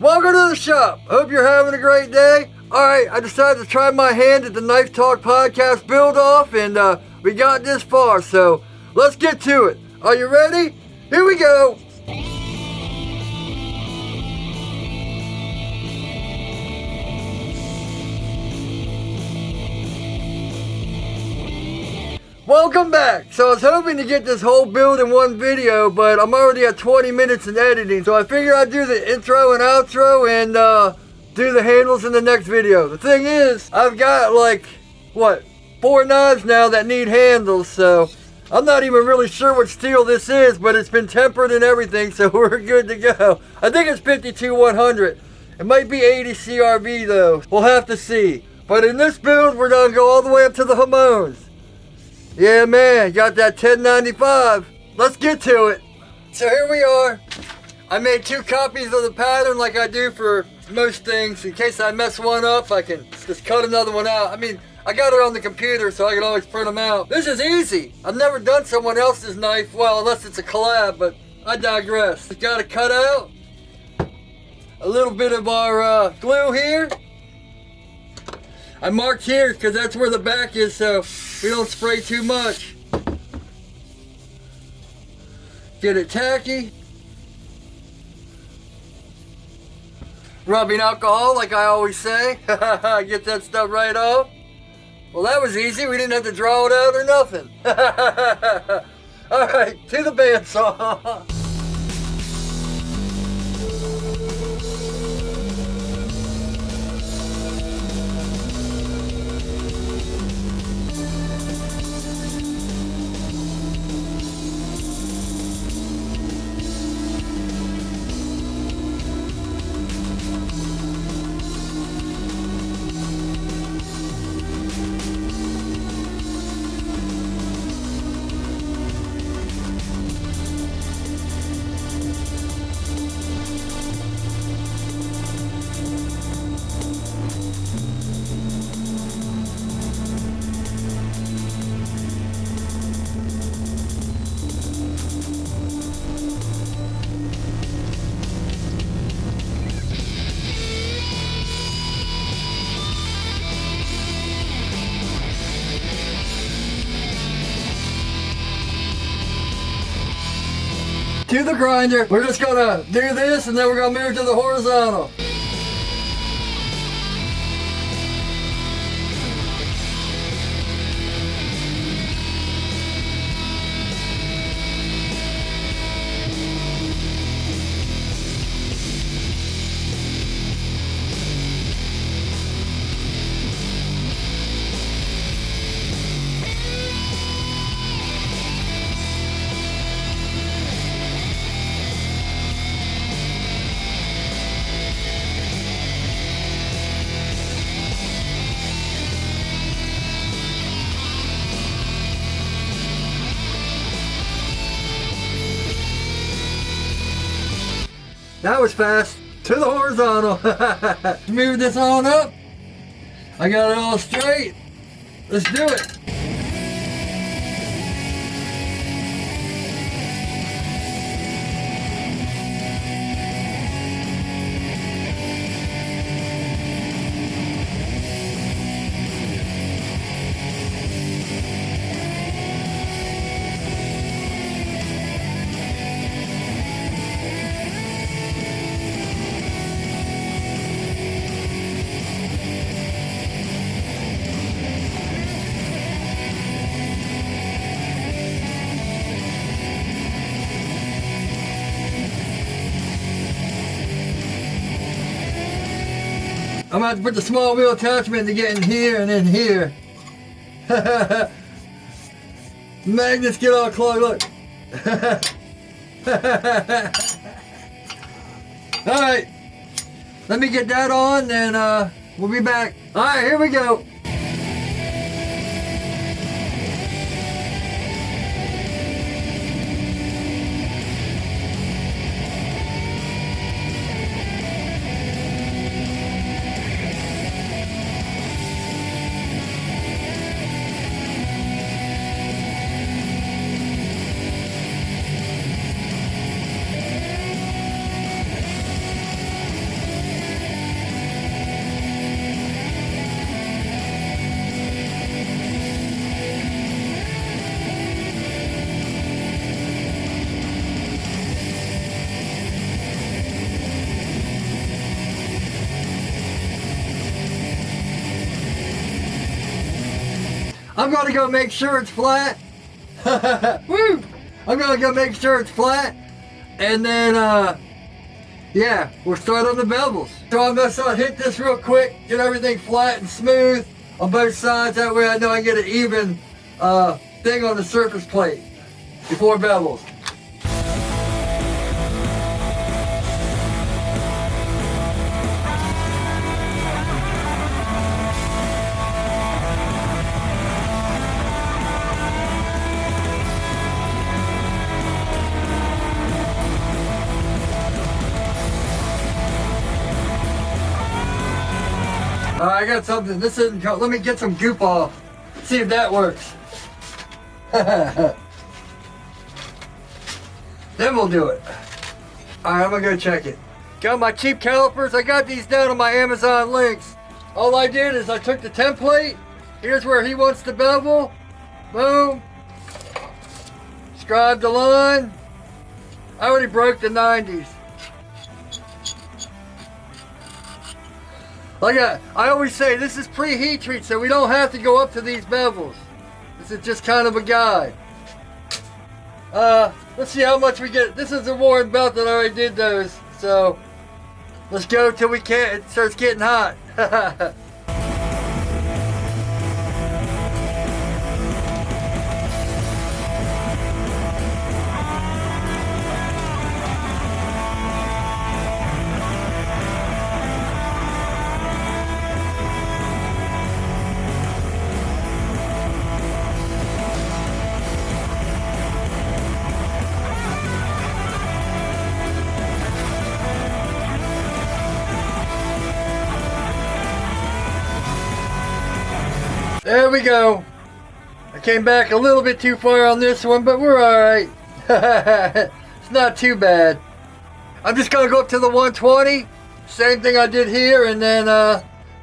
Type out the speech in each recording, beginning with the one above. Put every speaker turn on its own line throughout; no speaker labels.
Welcome to the shop. Hope you're having a great day. Alright, I decided to try my hand at the Knife Talk Podcast build off, and we got this far, so let's get to it. Are you ready? Here we go. Welcome back. So I was hoping to get this whole build in one video, but I'm already at 20 minutes in editing, so I figured I'd do the intro and outro and do the handles in the next video. The thing is, I've got like, 4 knives now that need handles, so I'm not even really sure what steel this is, but it's been tempered and everything, so we're good to go. I think it's 52-100. It might be 80 CRV though. We'll have to see. But in this build, we're gonna go all the way up to the Hamones. Yeah, man, got that 1095. Let's get to it. So here we are. I made 2 copies of the pattern like I do for most things. In case I mess one up, I can just cut another one out. I mean, I got it on the computer so I can always print them out. This is easy. I've never done someone else's knife, well, unless it's a collab, but I digress. Just gotta cut out a little bit of our glue here. I marked here because that's where the back is, so we don't spray too much. Get it tacky. Rubbing alcohol, like I always say. Get that stuff right off. Well, that was easy. We didn't have to draw it out or nothing. All right, to the bandsaw. To the grinder. We're just gonna do this and then we're gonna move to the horizontal. That was fast. To the horizontal. Move this on up. I got it all straight. Let's do it. I'm going to have to put the small wheel attachment to get in here and in here. Magnets get all clogged, look. Alright, let me get that on and we'll be back. Alright, here we go. I'm gonna go make sure it's flat. Woo! I'm gonna go make sure it's flat. And then, yeah, we'll start on the bevels. So I'm gonna hit this real quick, get everything flat and smooth on both sides. That way I know I get an even thing on the surface plate before bevels. I got something. This isn't. Let me get some goop off. See if that works. Then we'll do it. Alright, I'm gonna go check it. Got my cheap calipers. I got these down on my Amazon links. All I did is I took the template. Here's where he wants the bevel. Boom. Scribed the line. I already broke the 90s. Like I always say, this is pre-heat treat, so we don't have to go up to these bevels. This is just kind of a guide. Let's see how much we get. This is a worn belt that I already did those, so let's go till we can't. It starts getting hot. There we go. I came back a little bit too far on this one, but we're alright. It's not too bad. I'm just going to go up to the 120. Same thing I did here, and then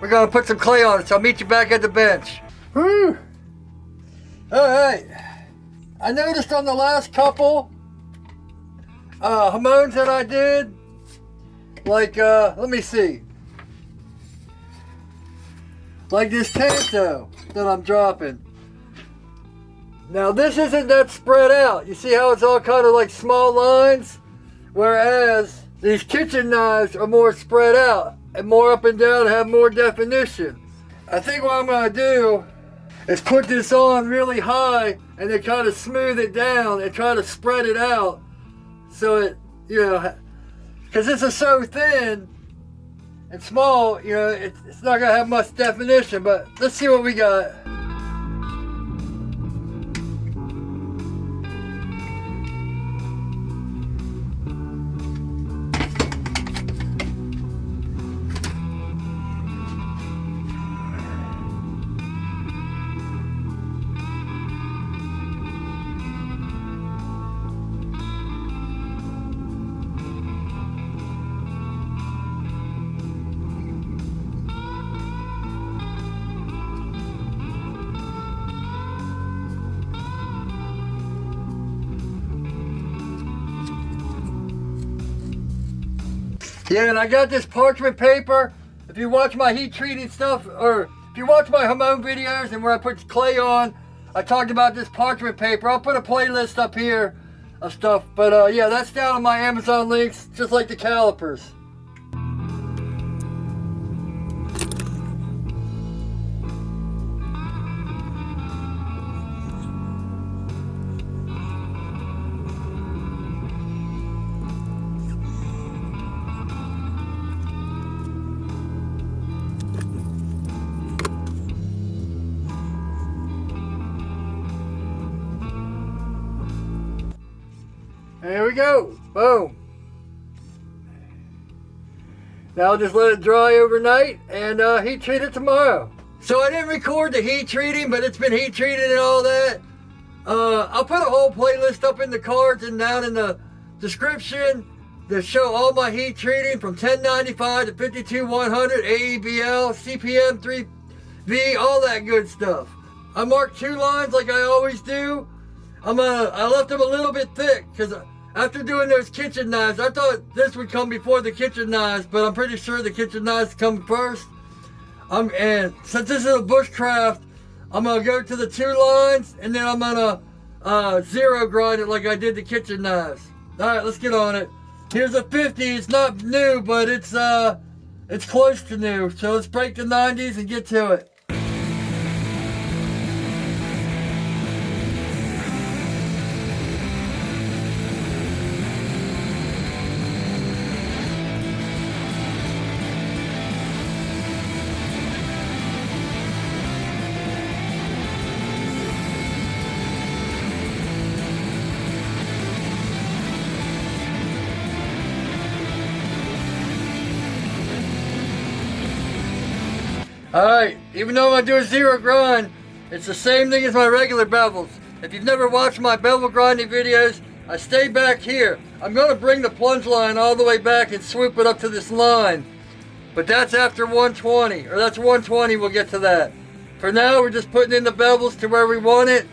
we're going to put some clay on it. So I'll meet you back at the bench. Whew. Alright. I noticed on the last couple Hamones that I did, like, let me see. Like this Tanto that I'm dropping. Now this isn't that spread out. You see how it's all kind of like small lines? Whereas these kitchen knives are more spread out and more up and down and have more definition. I think what I'm going to do is put this on really high and then kind of smooth it down and try to spread it out so it, you know, because this is so thin and small, you know, it's not going to have much definition, but let's see what we got. Yeah, and I got this parchment paper. If you watch my heat treating stuff, or if you watch my Hamon videos and where I put clay on, I talked about this parchment paper. I'll put a playlist up here of stuff. But yeah, that's down on my Amazon links, just like the calipers. There we go. Boom. Now I'll just let it dry overnight and heat treat it tomorrow. So I didn't record the heat treating, but it's been heat treated and all that. I'll put a whole playlist up in the cards and down in the description to show all my heat treating from 1095 to 52100, AEBL, CPM 3V, all that good stuff. I marked 2 lines like I always do. I left them a little bit thick because after doing those kitchen knives, I thought this would come before the kitchen knives, but I'm pretty sure the kitchen knives come first. And since this is a bushcraft, I'm going to go to the 2 lines, and then I'm going to zero grind it like I did the kitchen knives. Alright, let's get on it. Here's a 50. It's not new, but it's close to new. So let's break the 90s and get to it. Alright, even though I do a zero grind, it's the same thing as my regular bevels. If you've never watched my bevel grinding videos, I stay back here. I'm going to bring the plunge line all the way back and swoop it up to this line. But that's after 120, or that's 120, we'll get to that. For now, we're just putting in the bevels to where we want it,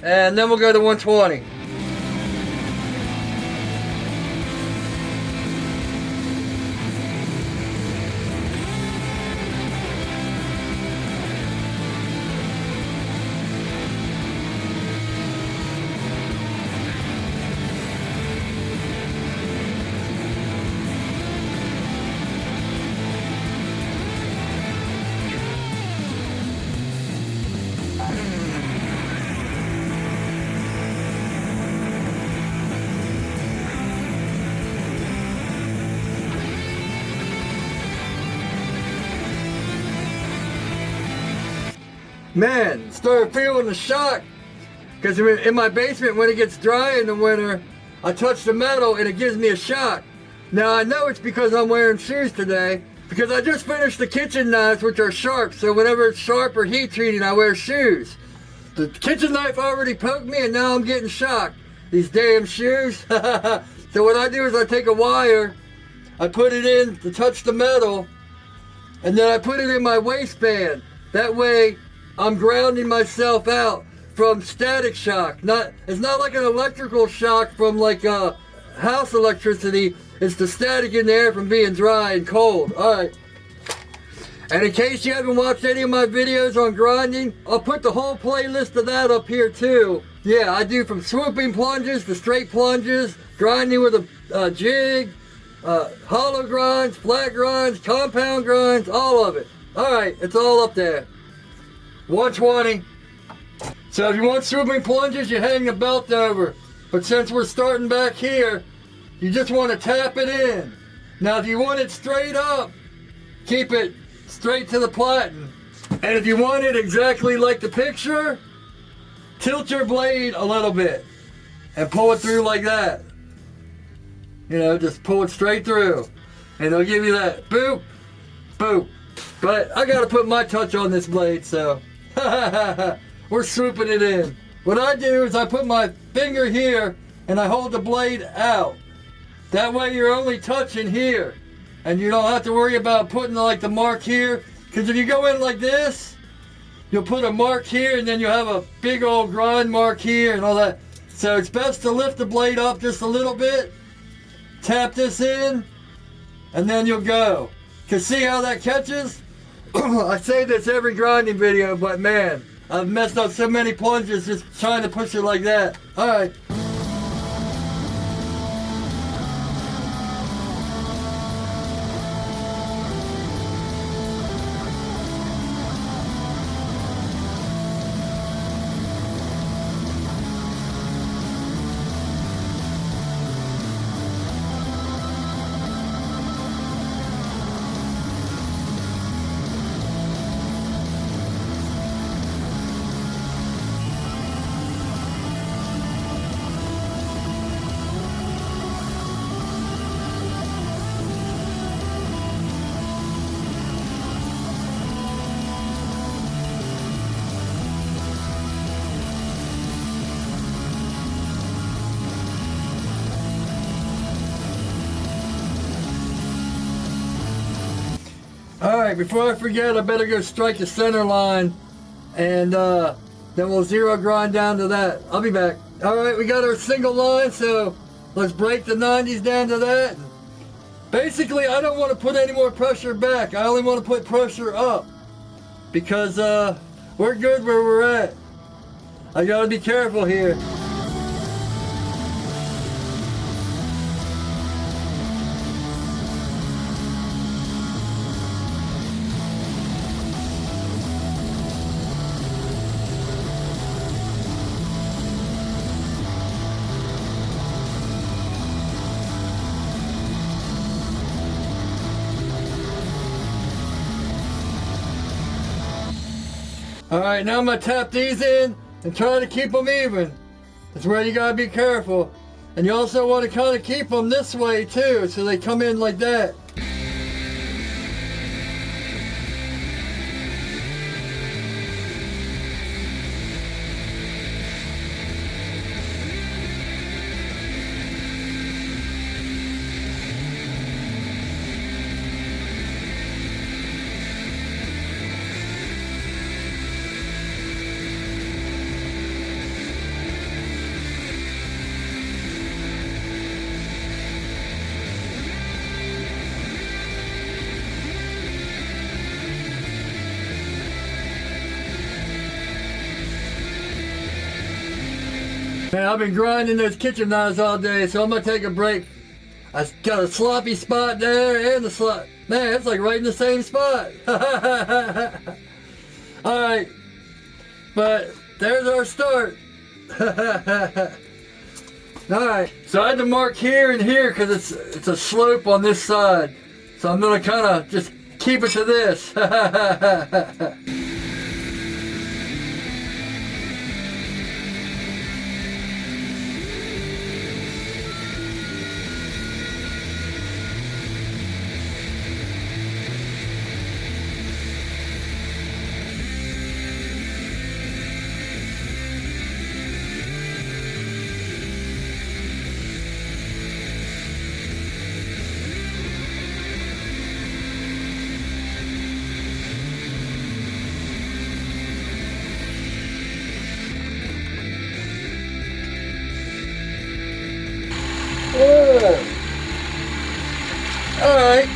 and then we'll go to 120. Man, started feeling the shock, because in my basement when it gets dry in the winter, I touch the metal and it gives me a shock. Now I know it's because I'm wearing shoes today, because I just finished the kitchen knives, which are sharp, so whenever it's sharp or heat treating I wear shoes. The kitchen knife already poked me and now I'm getting shocked. These damn shoes. So what I do is I take a wire, I put it in to touch the metal, and then I put it in my waistband. That way I'm grounding myself out from static shock. It's not like an electrical shock from like house electricity. It's the static in the air from being dry and cold. Alright. And in case you haven't watched any of my videos on grinding, I'll put the whole playlist of that up here too. Yeah, I do from swooping plunges to straight plunges, grinding with a jig, hollow grinds, flat grinds, compound grinds, all of it. Alright, it's all up there. 120. So if you want swooping plunges, you hang the belt over. But since we're starting back here, you just want to tap it in. Now if you want it straight up, keep it straight to the platen. And if you want it exactly like the picture, tilt your blade a little bit and pull it through like that. You know, just pull it straight through. And it'll give you that boop, boop. But I gotta put my touch on this blade, so we're swooping it in. What I do is I put my finger here and I hold the blade out. That way you're only touching here. And you don't have to worry about putting like the mark here. Because if you go in like this, you'll put a mark here and then you'll have a big old grind mark here and all that. So it's best to lift the blade up just a little bit. Tap this in and then you'll go. Because see how that catches? I say this every grinding video, but man, I've messed up so many plunges just trying to push it like that. Alright. Alright, before I forget, I better go strike the center line, and then we'll zero grind down to that. I'll be back. Alright, we got our single line, so let's break the 90s down to that. Basically, I don't want to put any more pressure back. I only want to put pressure up. Because we're good where we're at. I gotta be careful here. Alright, now I'm going to tap these in and try to keep them even. That's where you got to be careful. And you also want to kind of keep them this way too, so they come in like that. Man, I've been grinding those kitchen knives all day, so I'm gonna take a break. I got a sloppy spot there and the slot. Man, it's like right in the same spot. Alright, but there's our start. Alright, so I had to mark here and here because it's a slope on this side. So I'm gonna kind of just keep it to this. Alright.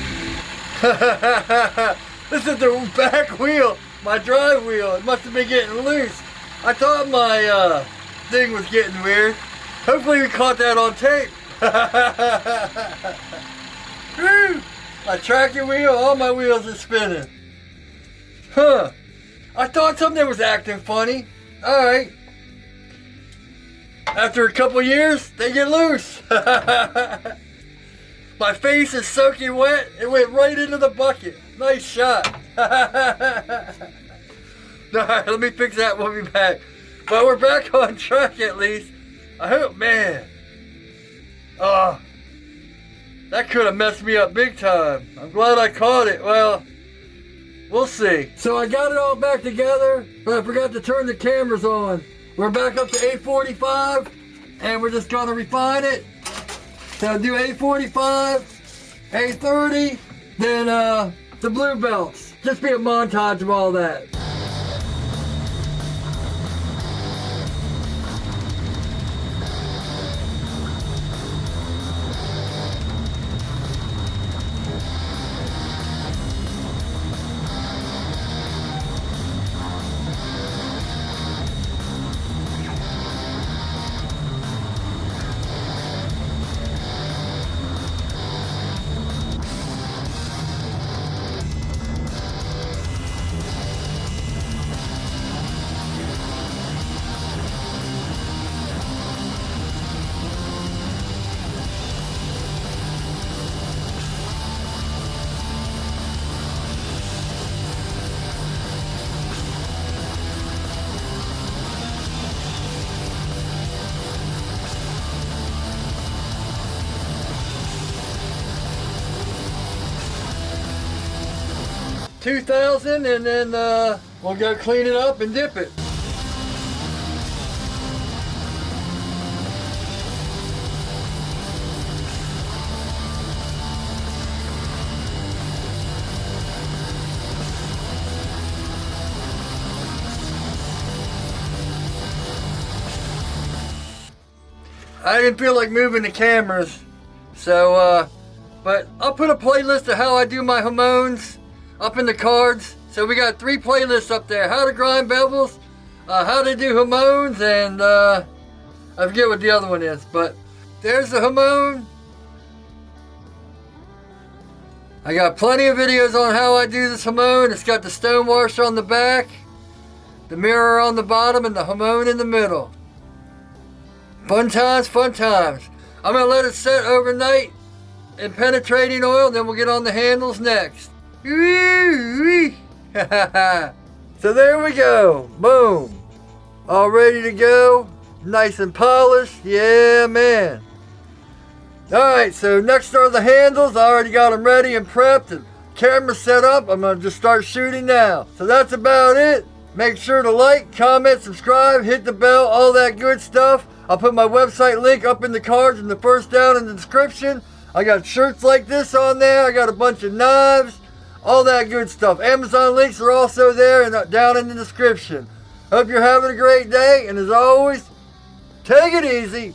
This is the back wheel, my drive wheel. It must have been getting loose. I thought my thing was getting weird. Hopefully we caught that on tape. Woo! My tracking wheel, all my wheels are spinning. Huh. I thought something was acting funny. Alright. After a couple years, they get loose. My face is soaking wet. It went right into the bucket. Nice shot. Alright, let me fix that. We'll be back. But we're back on track at least. I hope, man. Oh, that could have messed me up big time. I'm glad I caught it. Well, we'll see. So I got it all back together, but I forgot to turn the cameras on. We're back up to 845, and we're just gonna refine it. So do 845, 830, then the blue belts. Just be a montage of all that. $2,000, and then we'll go clean it up and dip it. I didn't feel like moving the cameras, so but I'll put a playlist of how I do my Hamones up in the cards, So we got 3 playlists up there. How to grind bevels, how to do Hamones, and I forget what the other one is. But there's the Hamone. I got plenty of videos on how I do this Hamone. It's got the stone washer on the back, the mirror on the bottom, and the Hamone in the middle. Fun times, fun times. I'm going to let it set overnight in penetrating oil, then we'll get on the handles next. So there we go. Boom. All ready to go. Nice and polished. Yeah, man. Alright, so next are the handles. I already got them ready and prepped and camera set up. I'm going to just start shooting now. So that's about it. Make sure to like, comment, subscribe, hit the bell, all that good stuff. I'll put my website link up in the cards and the first down in the description. I got shirts like this on there. I got a bunch of knives, all that good stuff. Amazon links are also there and down in the description. Hope you're having a great day, and as always, take it easy.